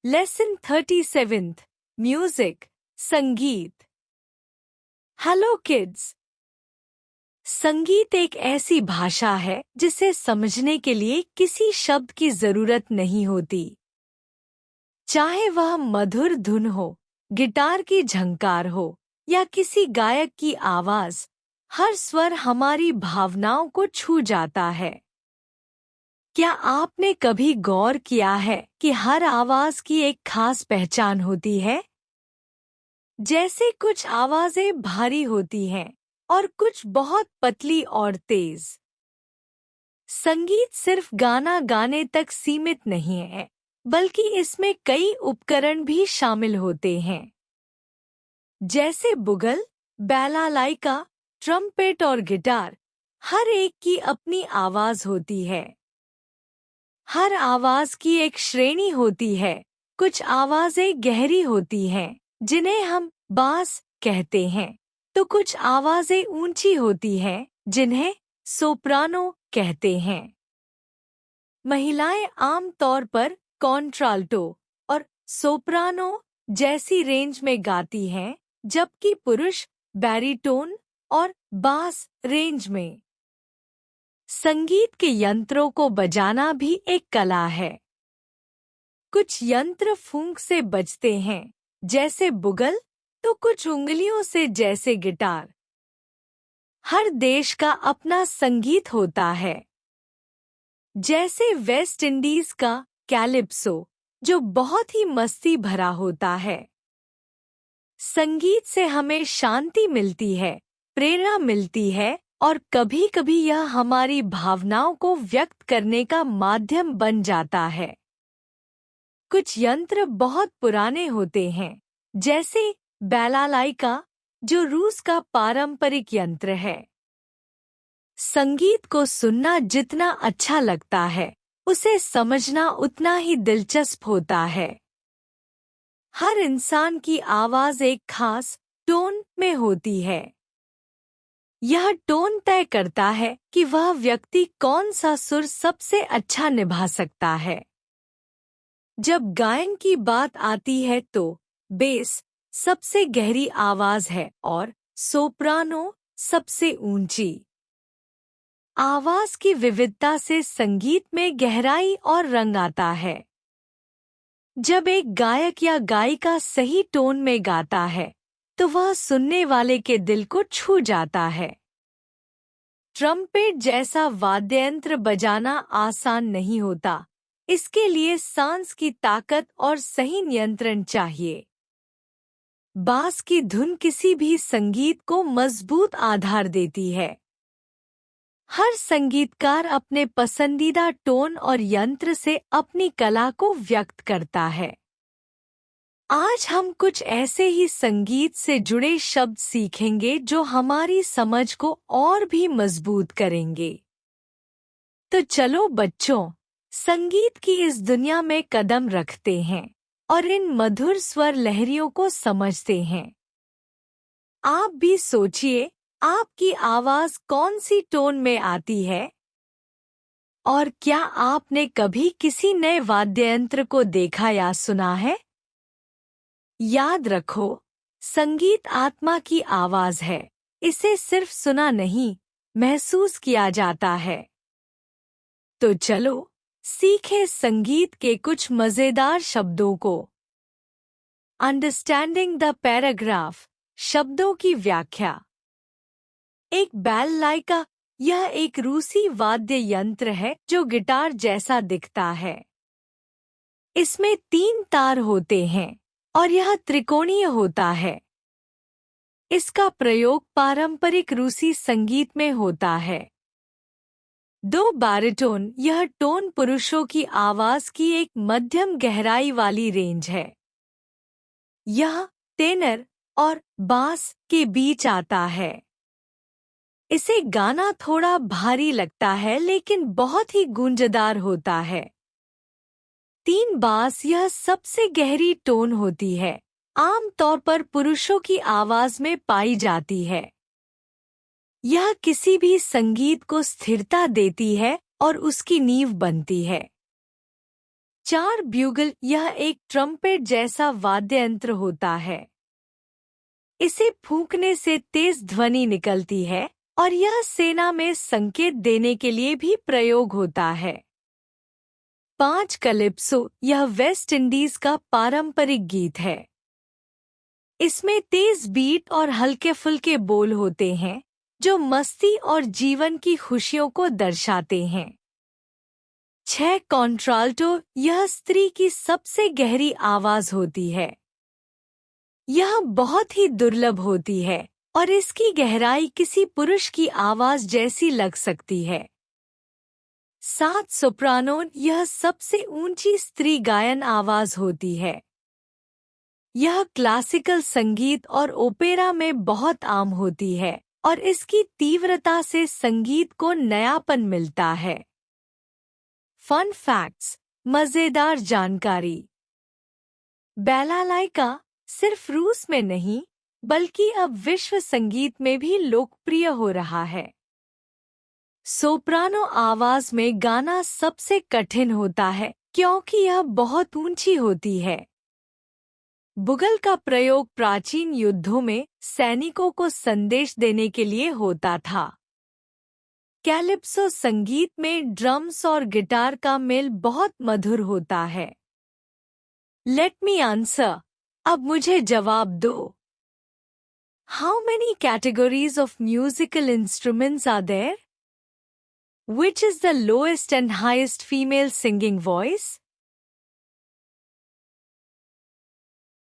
Lesson 37 music संगीत। Hello kids. संगीत एक ऐसी भाषा है जिसे समझने के लिए किसी शब्द की जरूरत नहीं होती। चाहे वह मधुर धुन हो, गिटार की झंकार हो या किसी गायक की आवाज, हर स्वर हमारी भावनाओं को छू जाता है। क्या आपने कभी गौर किया है कि हर आवाज की एक खास पहचान होती है? जैसे कुछ आवाजें भारी होती हैं और कुछ बहुत पतली और तेज। संगीत सिर्फ गाना गाने तक सीमित नहीं है, बल्कि इसमें कई उपकरण भी शामिल होते हैं, जैसे बुगल, बैलालाइका, ट्रम्पेट और गिटार। हर एक की अपनी आवाज होती है। हर आवाज की एक श्रेणी होती है। कुछ आवाजें गहरी होती हैं, जिन्हें हम बास कहते हैं, तो कुछ आवाजें ऊंची होती हैं, जिन्हें सोप्रानो कहते हैं। महिलाएं आम तौर पर कॉन्ट्राल्टो और सोप्रानो जैसी रेंज में गाती हैं, जबकि पुरुष बैरीटोन और बास रेंज में। संगीत के यंत्रों को बजाना भी एक कला है। कुछ यंत्र फूंक से बजते हैं, जैसे बुगल, तो कुछ उंगलियों से, जैसे गिटार। हर देश का अपना संगीत होता है, जैसे वेस्ट इंडीज का कैलिप्सो, जो बहुत ही मस्ती भरा होता है। संगीत से हमें शांति मिलती है, प्रेरणा मिलती है और कभी-कभी यह हमारी भावनाओं को व्यक्त करने का माध्यम बन जाता है। कुछ यंत्र बहुत पुराने होते हैं, जैसे बैलालाइका, जो रूस का पारंपरिक यंत्र है। संगीत को सुनना जितना अच्छा लगता है, उसे समझना उतना ही दिलचस्प होता है। हर इंसान की आवाज एक खास टोन में होती है। यह टोन तय करता है कि वह व्यक्ति कौन सा सुर सबसे अच्छा निभा सकता है। जब गायन की बात आती है तो बेस सबसे गहरी आवाज है और सोप्रानो सबसे ऊंची। आवाज की विविधता से संगीत में गहराई और रंग आता है। जब एक गायक या गायिका सही टोन में गाता है, तो वह सुनने वाले के दिल को छू जाता है। ट्रम्पेट जैसा वाद्ययंत्र बजाना आसान नहीं होता। इसके लिए सांस की ताकत और सही नियंत्रण चाहिए। बास की धुन किसी भी संगीत को मजबूत आधार देती है। हर संगीतकार अपने पसंदीदा टोन और यंत्र से अपनी कला को व्यक्त करता है। आज हम कुछ ऐसे ही संगीत से जुड़े शब्द सीखेंगे जो हमारी समझ को और भी मजबूत करेंगे। तो चलो बच्चों, संगीत की इस दुनिया में कदम रखते हैं और इन मधुर स्वर लहरियों को समझते हैं। आप भी सोचिए, आपकी आवाज कौन सी टोन में आती है? और क्या आपने कभी किसी नए वाद्ययंत्र को देखा या सुना है? याद रखो, संगीत आत्मा की आवाज है। इसे सिर्फ सुना नहीं, महसूस किया जाता है। तो चलो सीखें संगीत के कुछ मजेदार शब्दों को। अंडरस्टैंडिंग द पैराग्राफ, शब्दों की व्याख्या। एक बैललाइका, यह एक रूसी वाद्य यंत्र है जो गिटार जैसा दिखता है। इसमें 3 तार होते हैं और यह त्रिकोणीय होता है। इसका प्रयोग पारंपरिक रूसी संगीत में होता है। 2 बैरिटोन, यह टोन पुरुषों की आवाज की एक मध्यम गहराई वाली रेंज है। यह टेनर और बास के बीच आता है। इसे गाना थोड़ा भारी लगता है, लेकिन बहुत ही गूंजदार होता है। 3 बास, यह सबसे गहरी टोन होती है, आम तौर पर पुरुषों की आवाज में पाई जाती है। यह किसी भी संगीत को स्थिरता देती है और उसकी नींव बनती है। 4 ब्यूगल, यह एक ट्रम्पेट जैसा वाद्य यंत्र होता है। इसे फूंकने से तेज ध्वनि निकलती है और यह सेना में संकेत देने के लिए भी प्रयोग होता है। 5 कैलिप्सो, यह वेस्ट इंडीज का पारंपरिक गीत है। इसमें तेज बीट और हल्के फुल्के बोल होते हैं जो मस्ती और जीवन की खुशियों को दर्शाते हैं। 6 कॉन्ट्राल्टो, यह स्त्री की सबसे गहरी आवाज होती है। यह बहुत ही दुर्लभ होती है और इसकी गहराई किसी पुरुष की आवाज जैसी लग सकती है। 7 सोप्रानो, यह सबसे ऊंची स्त्री गायन आवाज होती है। यह क्लासिकल संगीत और ओपेरा में बहुत आम होती है और इसकी तीव्रता से संगीत को नयापन मिलता है। फन फैक्ट्स, मजेदार जानकारी। बैलालाइका सिर्फ रूस में नहीं बल्कि अब विश्व संगीत में भी लोकप्रिय हो रहा है। सोप्रानो आवाज में गाना सबसे कठिन होता है क्योंकि यह बहुत ऊंची होती है। बुगल का प्रयोग प्राचीन युद्धों में सैनिकों को संदेश देने के लिए होता था। कैलिप्सो संगीत में ड्रम्स और गिटार का मेल बहुत मधुर होता है। लेट मी आंसर, अब मुझे जवाब दो। How many categories of musical instruments are there? Which is the lowest and highest female singing voice?